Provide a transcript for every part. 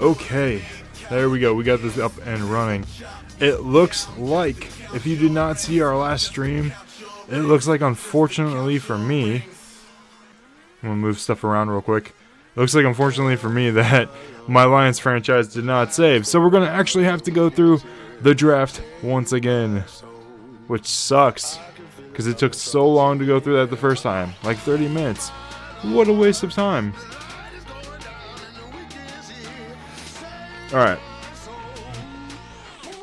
Okay, there we go. We got this up and running. It looks like, if you did not see our last stream, it looks like, unfortunately for me, I'm going to move stuff around real quick. It looks like, unfortunately for me, that my Lions franchise did not save. So we're going to actually have to go through the draft once again, which sucks, because it took so long to go through that the first time, like 30 minutes. What a waste of time. Alright.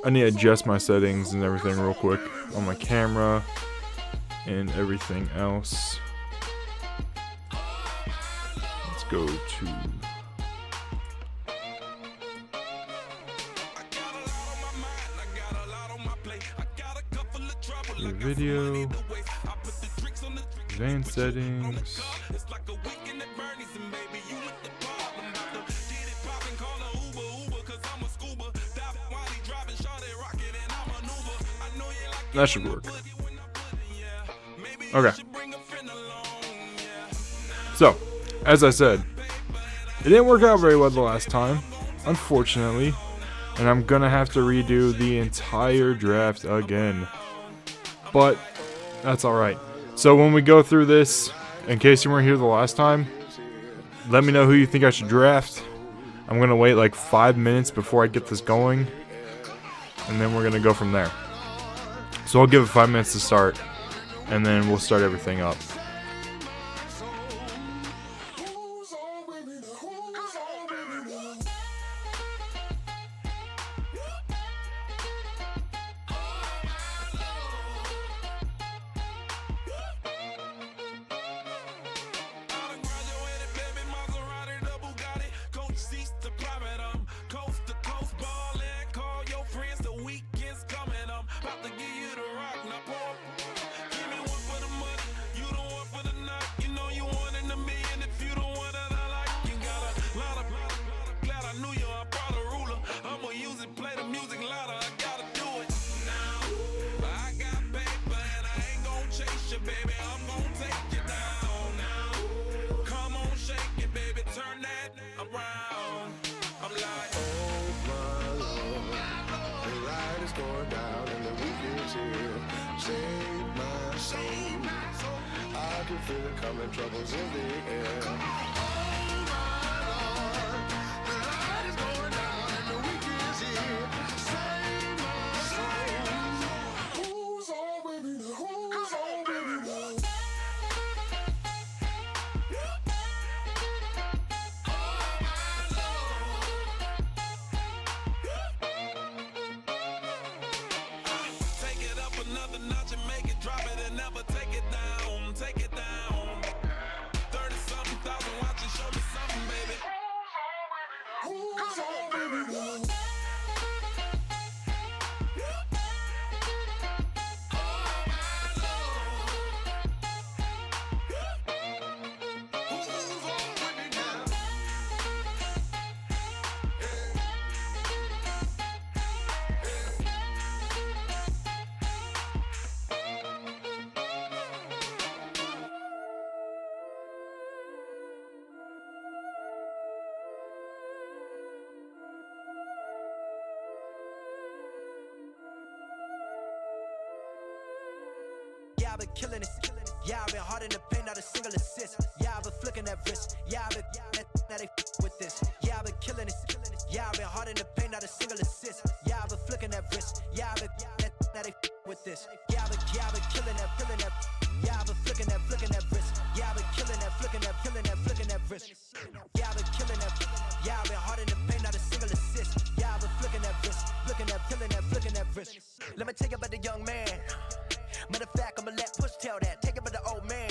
I need to adjust my settings and everything real quick on my camera and everything else. Let's go to your video, advanced settings. That should work. Okay. So, as I said, it didn't work out very well the last time, unfortunately, and I'm gonna have to redo the entire draft again. But that's alright. So when we go through this, in case you weren't here the last time, let me know who you think I should draft. I'm gonna wait like 5 minutes before I get this going, and then we're gonna go from there. So I'll give it 5 minutes to start, and then we'll start everything up. Troubles in the air. Take it up another notch and make it drop it and never take it down. Take it down. 30-something thousand watching, show me something, baby. Who's on, baby? Yeah, I've been killing it. Yeah, I've been hard in the paint, not a single assist. Yeah, I've been flicking that wrist. Yeah, I've been now they with this. Yeah, I've been killing it. Yeah, I've been hard in the paint, not a single assist. Yeah, I've been flicking that wrist. Yeah, I've been now they with this. Yeah, I've been killing that. Yeah, I've been flicking that wrist. Yeah, I've been killing that, flicking that wrist. Yeah, I've been killing that. Yeah, I've been hard in the paint, not a single assist. Yeah, I've been flicking that wrist, flicking that wrist. Let me tell you about the young man. Matter of fact, I'ma let Push tell that. Take it by the old man.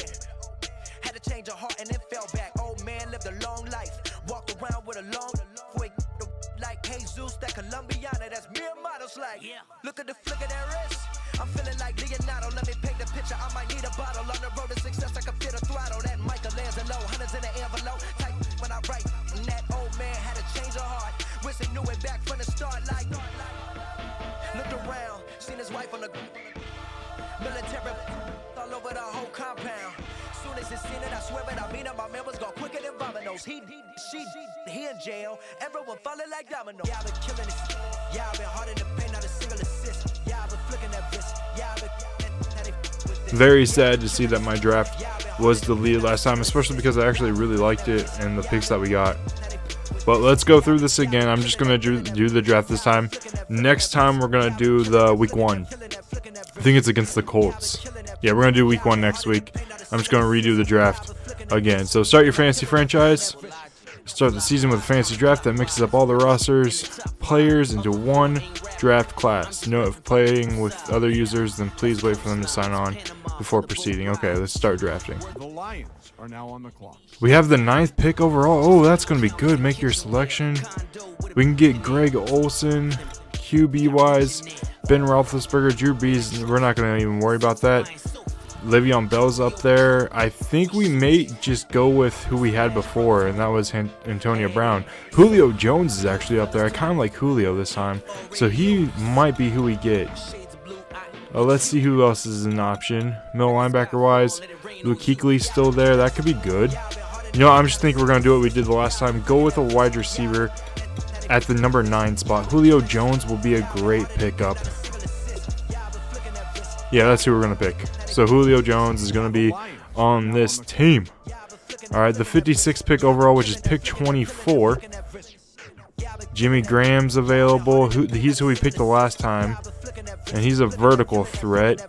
Had to change her heart and then fell back. Old man lived a long life. Walked around with a long way like Jesus, that Colombiana, that's mere models like. Yeah. Look at the flick of that wrist. I'm feeling like Leonardo. Let me paint the picture. I might need a bottle. On the road to success, I can fit a throttle. That Michelangelo, hundreds in the envelope. Type when I write. And that old man had to change her heart. Wish he knew it back from the start. Like, looked around, seen his wife on the military all over the whole country. He in jail, everyone falling like dominoes. Yeah, I've been killing this. Yeah, I've been hard in the paint, not a single assist. Yeah, I've been flicking that wrist. Yeah, I've been Very sad to see that my draft was deleted last time, especially because I actually really liked it and the picks that we got. But let's go through this again. I'm just going to do the draft this time. Next time, we're going to do the week 1. I think it's against the Colts. Yeah, we're going to do week 1 next week. I'm just going to redo the draft again. So start your fantasy franchise. Start the season with a fantasy draft that mixes up all the rosters, players into one draft class. Note, if playing with other users, then please wait for them to sign on before proceeding. Okay, let's start drafting. The Lions are now on the clock. We have the 9th pick overall. Oh, that's going to be good. Make your selection. We can get Greg Olsen, QB-wise, Ben Roethlisberger, Drew Brees. We're not going to even worry about that. Le'Veon Bell's up there. I think we may just go with who we had before, and that was Antonio Brown. Julio Jones is actually up there. I kind of like Julio this time, so he might be who we get. Let's see who else is an option. Middle linebacker-wise, Luke Kuechly's still there. That could be good. You know, I'm just thinking we're going to do what we did the last time. Go with a wide receiver at the number 9 spot. Julio Jones will be a great pickup. Yeah, that's who we're going to pick. So Julio Jones is going to be on this team. All right, the 56th pick overall, which is pick 24. Jimmy Graham's available. He's who we picked the last time, and he's a vertical threat.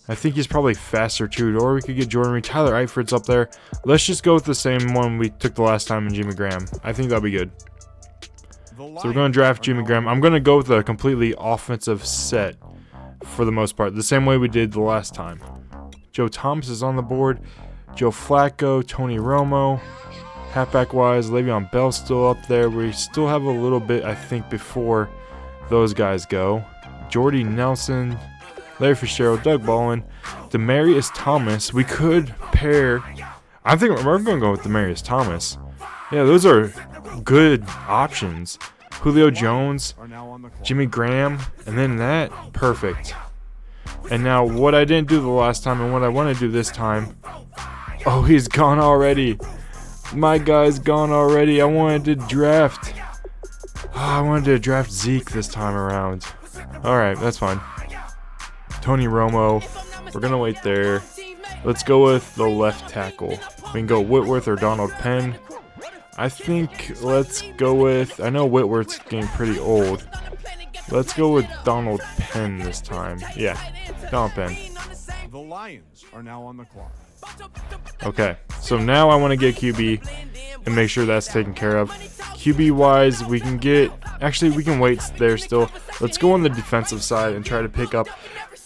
I think he's probably faster too, or we could get Jordan Reed. Tyler Eiffert's up there. Let's just go with the same one we took the last time in Jimmy Graham. I think that'll be good. So we're going to draft Jimmy Graham. I'm going to go with a completely offensive set for the most part, the same way we did the last time. Joe Thomas is on the board. Joe Flacco, Tony Romo. Halfback-wise, Le'Veon Bell's still up there. We still have a little bit, I think, before those guys go. Jordy Nelson, Larry Fitzgerald, Doug Baldwin, Demaryius Thomas. We could pair. I think we're going to go with Demaryius Thomas. Yeah, those are good options. Julio Jones, Jimmy Graham, and then that. Perfect. And now what I didn't do the last time and what I want to do this time. Oh, he's gone already. My guy's gone already. I wanted to draft. I wanted to draft Zeke this time around. Alright, that's fine. Tony Romo. We're going to wait there. Let's go with the left tackle. We can go Whitworth or Donald Penn. I think let's go with, I know Whitworth's getting pretty old. Let's go with Donald Penn this time. Yeah, Donald Penn. The Lions are now on the clock. Okay, so now I want to get QB and make sure that's taken care of. QB-wise, we can get, actually we can wait there still. Let's go on the defensive side and try to pick up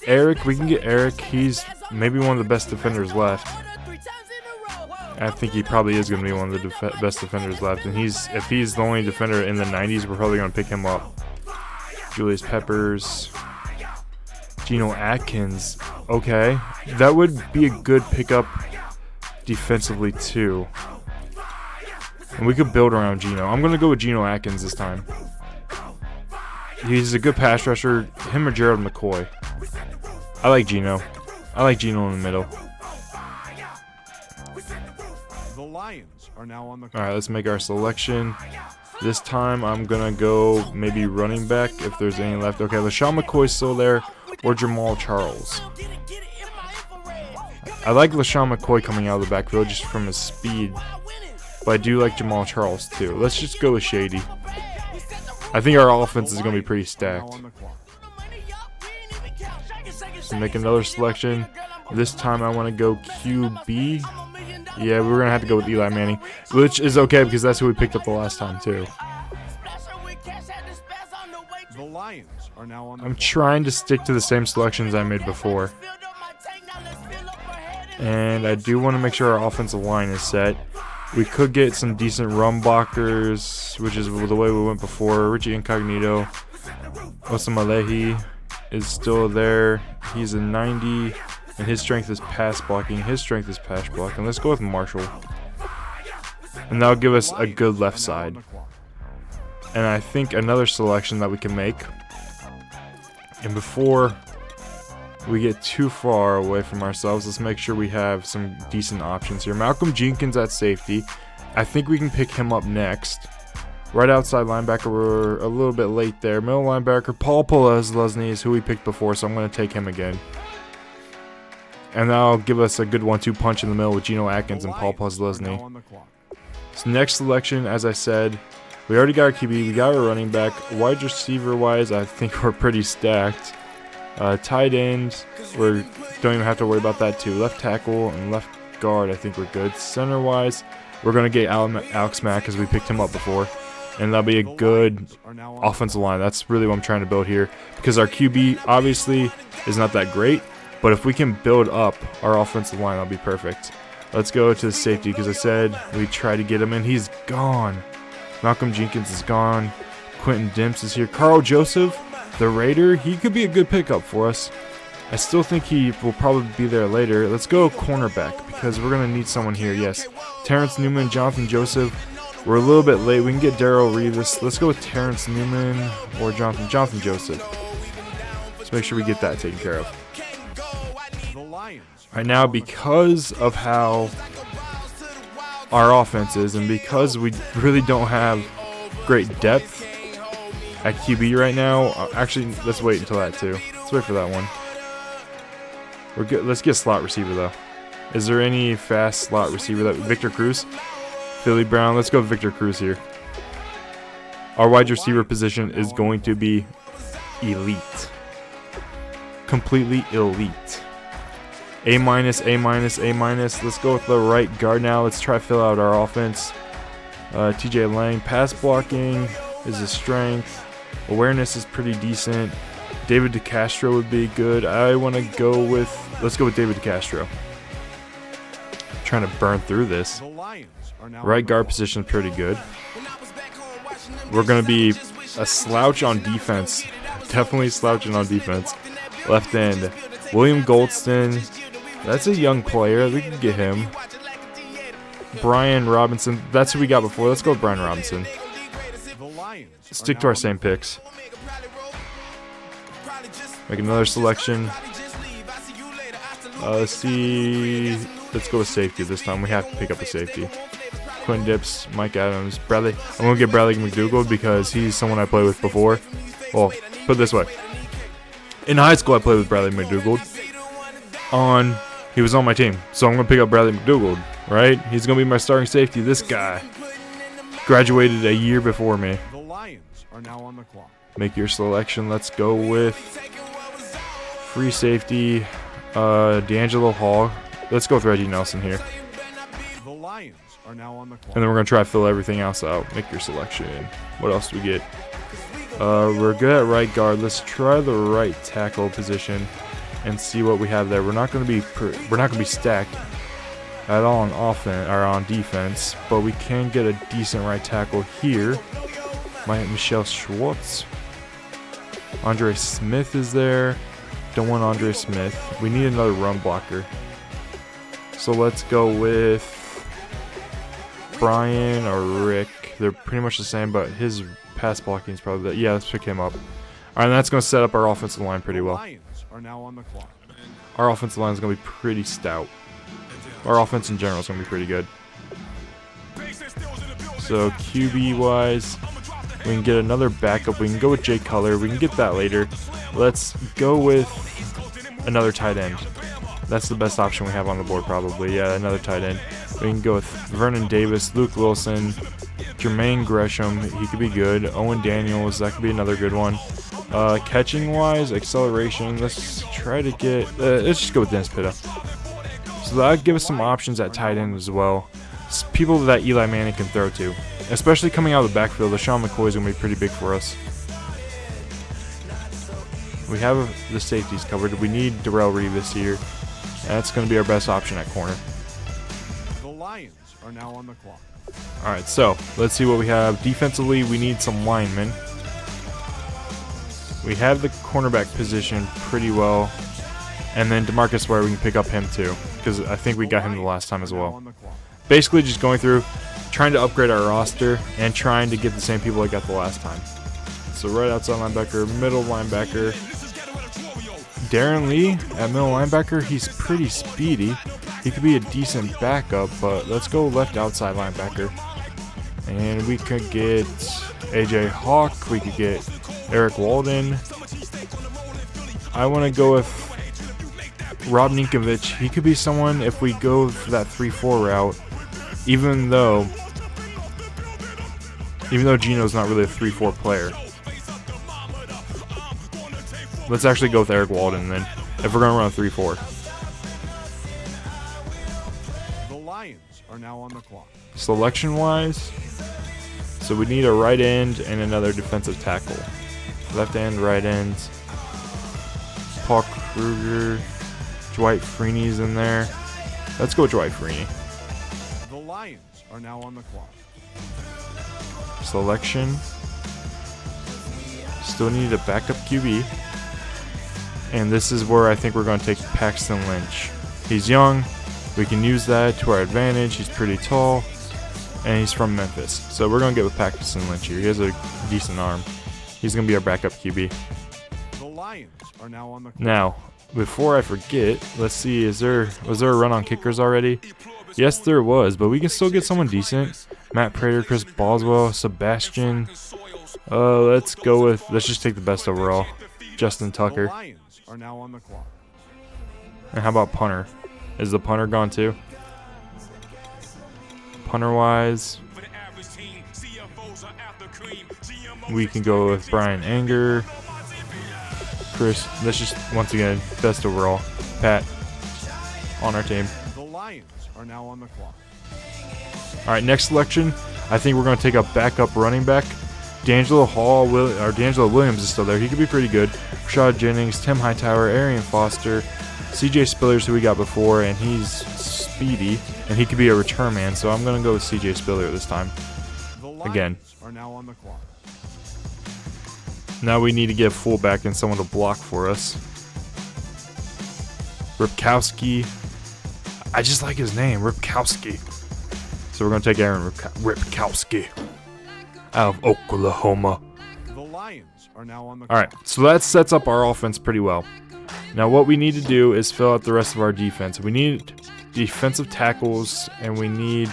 Eric. We can get Eric. He's maybe one of the best defenders left. I think he probably is going to be one of the best defenders left. And if he's the only defender in the 90s, we're probably going to pick him up. Julius Peppers. Geno Atkins. Okay. That would be a good pickup defensively, too. And we could build around Geno. I'm going to go with Geno Atkins this time. He's a good pass rusher. Him or Gerald McCoy. I like Geno. I like Geno in the middle. The Lions are now on the clock. Alright, let's make our selection. This time I'm going to go maybe running back if there's any left. Okay, LaShawn McCoy's still there, or Jamal Charles. I like LaShawn McCoy coming out of the backfield just from his speed, but I do like Jamal Charles too. Let's just go with Shady. I think our offense is going to be pretty stacked. So make another selection. This time I want to go QB. Yeah, we're going to have to go with Eli Manning, which is okay because that's who we picked up the last time too. The Lions are now on the I'm clock. trying to stick to the same selections I made before. And I do want to make sure our offensive line is set. We could get some decent run blockers, which is the way we went before. Richie Incognito. Osamalehi is still there. He's a 90, and his strength is pass blocking. His strength is pass blocking. Let's go with Marshall. And that'll give us a good left side. And I think another selection that we can make. And before we get too far away from ourselves. Let's make sure we have some decent options here. Malcolm Jenkins at safety. I think we can pick him up next. Right outside linebacker, we're a little bit late there. Middle linebacker, Paul Leslie is who we picked before, so I'm going to take him again. And that'll give us a good 1-2 punch in the middle with Geno Atkins and Paul Leslie. So next selection, as I said, we already got our QB, we got our running back. Wide receiver wise, I think we're pretty stacked. Tight end, we don't even have to worry about that too. Left tackle and left guard, I think we're good. Center wise, we're going to get Alex Mack because we picked him up before. And that'll be a good offensive line. That's really what I'm trying to build here. Because our QB obviously is not that great. But if we can build up our offensive line, that'll be perfect. Let's go to the safety because I said we try to get him in. He's gone. Malcolm Jenkins is gone. Quentin Dimps is here. Carl Joseph, the Raider, he could be a good pickup for us. I still think he will probably be there later. Let's go cornerback because we're going to need someone here. Yes. Terrence Newman, Jonathan Joseph. We're a little bit late. We can get Darrell Revis. Let's go with Terrence Newman or Jonathan Joseph. Let's make sure we get that taken care of. Right now, because of how our offense is and because we really don't have great depth at QB right now, actually, let's wait until that too. Let's wait for that one. We're good. Let's get slot receiver though. Is there any fast slot receiver that Victor Cruz? Philly Brown, let's go Victor Cruz here. Our wide receiver position is going to be elite. Completely elite. A-, A-, A-. Let's go with the right guard now. Let's try to fill out our offense. TJ Lang, pass blocking is a strength. Awareness is pretty decent. David DeCastro would be good. I want to go with, let's go with David DeCastro. I'm trying to burn through this. Right guard position is pretty good. We're going to be a slouch on defense. Definitely slouching on defense. Left end, William Goldston. That's a young player. We can get him. Brian Robinson. That's who we got before. Let's go with Brian Robinson. Stick to our same picks. Make another selection. Let's see. Let's go with safety this time. We have to pick up a safety. Quinn Dips, Mike Adams, Bradley. I'm going to get Bradley McDougald because he's someone I played with before. Well, put it this way. In high school, I played with Bradley McDougald. He was on my team. So I'm going to pick up Bradley McDougald, right? He's going to be my starting safety. This guy graduated a year before me. The Lions are now on the clock. Make your selection. Let's go with free safety, D'Angelo Hall. Let's go with Reggie Nelson here. The Lions are now on the clock. And then we're going to try to fill everything else out. Make your selection. What else do we get? We're good at right guard. Let's try the right tackle position and see what we have there. We're not going to be stacked at all on offense or on defense, but we can get a decent right tackle here. Michelle Schwartz. Andre Smith is there. Don't want Andre Smith. We need another run blocker. So let's go with Brian or Rick. They're pretty much the same, but his pass blocking is probably yeah, let's pick him up. All right, and that's going to set up our offensive line pretty well. Lions are now on the clock. Our offensive line is going to be pretty stout. Our offense in general is going to be pretty good. So QB-wise, we can get another backup. We can go with Jay Cutler. We can get that later. Let's go with another tight end. That's the best option we have on the board probably. Yeah, another tight end. We can go with Vernon Davis, Luke Wilson, Jermaine Gresham. He could be good. Owen Daniels. That could be another good one. Catching-wise, acceleration. Let's try to get... let's just go with Dennis Pitta. So that'll give us some options at tight end as well. People that Eli Manning can throw to. Especially coming out of the backfield, LaShawn McCoy is going to be pretty big for us. We have the safeties covered. We need Darrell Revis here. And that's going to be our best option at corner. The Lions are now on the clock. Alright, so let's see what we have. Defensively, we need some linemen. We have the cornerback position pretty well. And then DeMarcus Ware, we can pick up him too. Because I think we got him the last time as well. Basically just going through, trying to upgrade our roster, and trying to get the same people I got the last time. So right outside linebacker, middle linebacker, Darren Lee at middle linebacker, he's pretty speedy. He could be a decent backup, but let's go left outside linebacker. And we could get AJ Hawk. We could get Eric Walden. I want to go with Rob Ninkovich. He could be someone if we go for that 3-4 route, even though Gino's not really a 3-4 player. Let's actually go with Eric Walden then, if we're going to run a 3-4. The Lions are now on the clock. Selection-wise, so we need a right end and another defensive tackle. Left end, right end. Paul Kruger, Dwight Freeney's in there. Let's go with Dwight Freeney. The Lions are now on the clock. Selection. Still need a backup QB. And this is where I think we're going to take Paxton Lynch. He's young. We can use that to our advantage. He's pretty tall. And he's from Memphis. So we're going to get with Paxton Lynch here. He has a decent arm. He's going to be our backup QB. The Lions are now on the clock. Now, before I forget, let's see, was there a run on kickers already? Yes, there was, but we can still get someone decent. Matt Prater, Chris Boswell, Sebastian. Let's just take the best overall. Justin The Tucker. Lions are now on the clock. And how about punter? Is the punter gone too? Punter-wise, we can go with Brian Anger. Chris, let's just, once again, best overall. Pat, on our team. The Lions are now on the clock. All right, next selection, I think we're going to take a backup running back. D'Angelo Williams is still there. He could be pretty good. Rashad Jennings, Tim Hightower, Arian Foster, CJ Spillers, who we got before, and he's speedy, and he could be a return man, so I'm going to go with CJ Spiller this time. The Lions Again. are now on the clock. Now we need to get a fullback and someone to block for us. Ripkowski. I just like his name, Ripkowski. So we're going to take Aaron Ripkowski out of Oklahoma. The Lions are now on the All right, so that sets up our offense pretty well. Now what we need to do is fill out the rest of our defense. We need defensive tackles and we need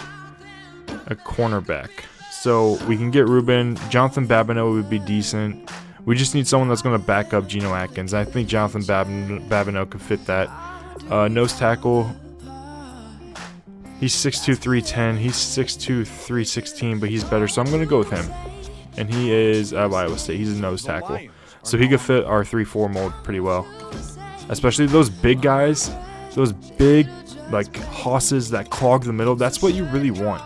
a cornerback. So we can get Ruben. Jonathan Babineau would be decent. We just need someone that's going to back up Geno Atkins. I think Jonathan Babineau could fit that. Nose tackle. He's 6'2", 310. He's 6'2", 316, but he's better, so I'm going to go with him. And he is out of Iowa State. He's a nose tackle. So he could fit our 3-4 mold pretty well. Especially those big guys. Those big, like, hosses that clog the middle. That's what you really want.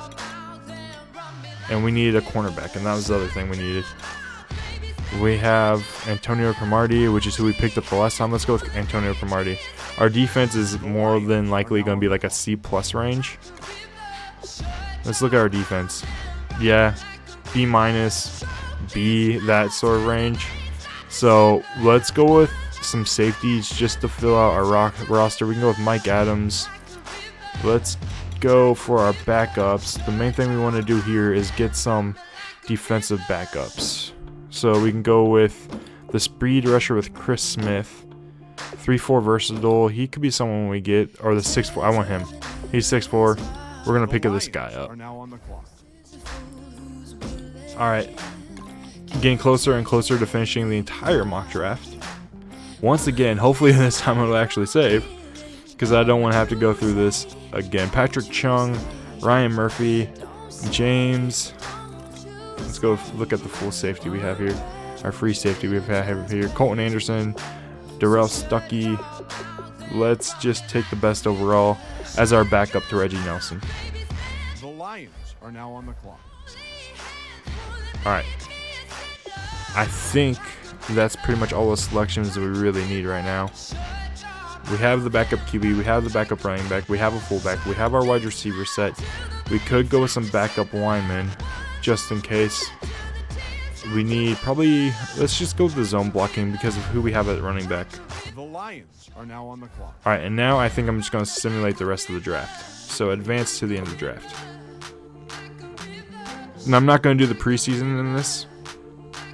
And we needed a cornerback, and that was the other thing we needed. We have Antonio Cromartie, which is who we picked up the last time. Let's go with Antonio Cromartie. Our defense is more than likely going to be like a C+ range. Let's look at our defense. Yeah, B-, B, that sort of range. So let's go with some safeties just to fill out our roster. We can go with Mike Adams. Let's go for our backups. The main thing we want to do here is get some defensive backups. So we can go with the speed rusher with Chris Smith. 3-4 versatile. He could be someone we get. Or the 6'4". I want him. He's 6'4". We're going to pick this guy up. Alright. Getting closer and closer to finishing the entire mock draft. Once again, hopefully this time it'll actually save. Because I don't want to have to go through this again. Patrick Chung, Ryan Murphy, James. Let's go look at the full safety we have here. Our free safety we have here. Colton Anderson, Darrell Stuckey. Let's just take the best overall as our backup to Reggie Nelson. The Lions are now on the clock. Alright. I think that's pretty much all the selections that we really need right now. We have the backup QB, we have the backup running back, we have a fullback, we have our wide receiver set. We could go with some backup linemen just in case. We need probably, let's just go with the zone blocking because of who we have at running back. The Lions are now on the clock. Alright, and now I think I'm just going to simulate the rest of the draft. So advance to the end of the draft. And I'm not going to do the preseason in this.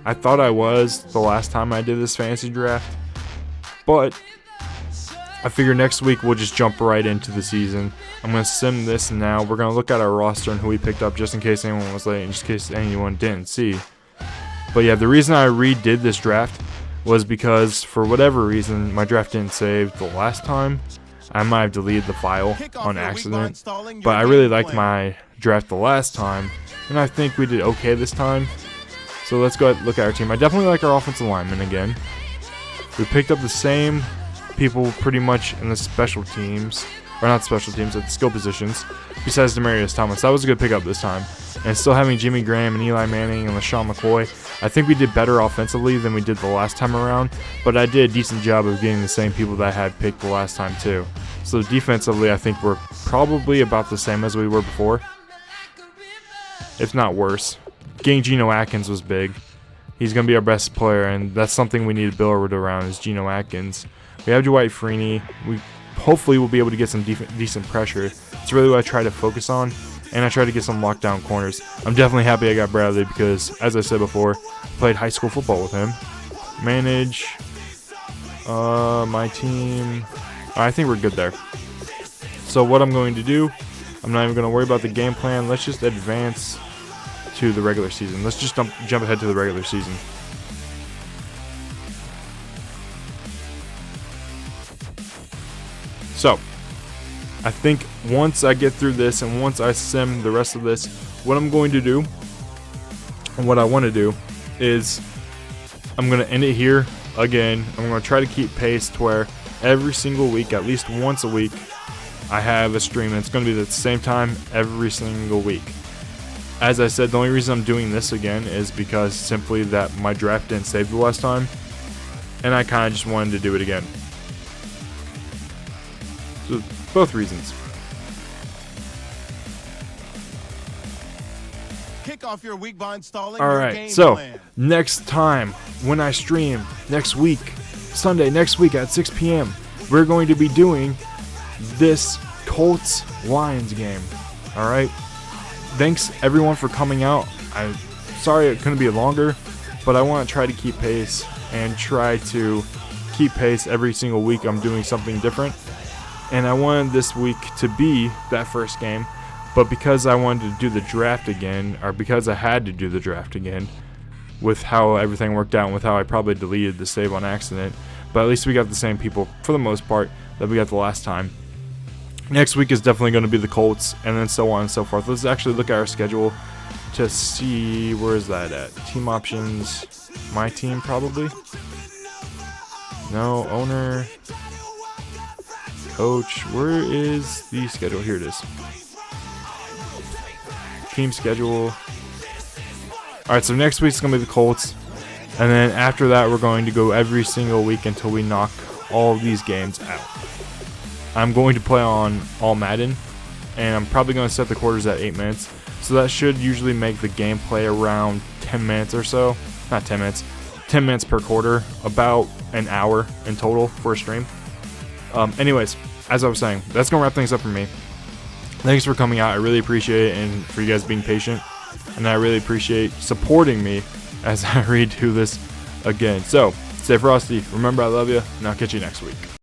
I thought I was the last time I did this fantasy draft. But I figure next week we'll just jump right into the season. I'm going to sim this now. We're going to look at our roster and who we picked up just in case anyone was late and just in case anyone didn't see. But yeah, the reason I redid this draft was because for whatever reason my draft didn't save the last time. I might have deleted the file on accident, but I really liked my draft the last time, and I think we did okay this time. So let's go ahead and look at our team. I definitely like our offensive linemen again. We picked up the same people pretty much in the special teams, or not special teams, at the skill positions, besides Demaryius Thomas. That was a good pickup this time. And still having Jimmy Graham and Eli Manning and LaShawn McCoy, I think we did better offensively than we did the last time around, but I did a decent job of getting the same people that I had picked the last time too. So defensively, I think we're probably about the same as we were before, if not worse. Getting Geno Atkins was big. He's going to be our best player, and that's something we need to build around is Geno Atkins. We have Dwight Freeney. We hopefully will be able to get some decent pressure. It's really what I try to focus on, and I try to get some lockdown corners. I'm definitely happy I got Bradley because, as I said before, I played high school football with him. Manage my team. I think we're good there. So what I'm going to do, I'm not even going to worry about the game plan. Let's just advance to the regular season. Let's just jump ahead to the regular season. So, I think once I get through this and once I sim the rest of this, what I'm going to do and what I want to do is I'm going to end it here again. I'm going to try to keep pace to where every single week, at least once a week, I have a stream, and it's going to be at the same time every single week. As I said, the only reason I'm doing this again is because simply that my draft didn't save the last time, and I kind of just wanted to do it again. So, both reasons. Kick off your week by installing All your right, game so plan. next time when I stream next week, Sunday next week at 6 p.m., we're going to be doing this Colts-Lions game. All right. Thanks everyone for coming out. I'm sorry it couldn't be longer, but I want to try to keep pace and try to keep pace every single week. I'm doing something different, and I wanted this week to be that first game, but because I wanted to do the draft again, or because I had to do the draft again with how everything worked out and with how I probably deleted the save on accident, but at least we got the same people for the most part that we got the last time. Next week is definitely going to be the Colts, and then so on and so forth. Let's actually look at our schedule to see where is that at. Team options, my team probably. No, owner, coach. Where is the schedule? Here it is. Team schedule. Alright, so next week's going to be the Colts. And then after that, we're going to go every single week until we knock all of these games out. I'm going to play on all Madden, and I'm probably going to set the quarters at 8 minutes. So that should usually make the gameplay around 10 minutes or so. Not 10 minutes. 10 minutes per quarter. About an hour in total for a stream. Anyways, as I was saying, that's going to wrap things up for me. Thanks for coming out. I really appreciate it, and for you guys being patient. And I really appreciate supporting me as I redo this again. So, stay frosty. Remember, I love you, and I'll catch you next week.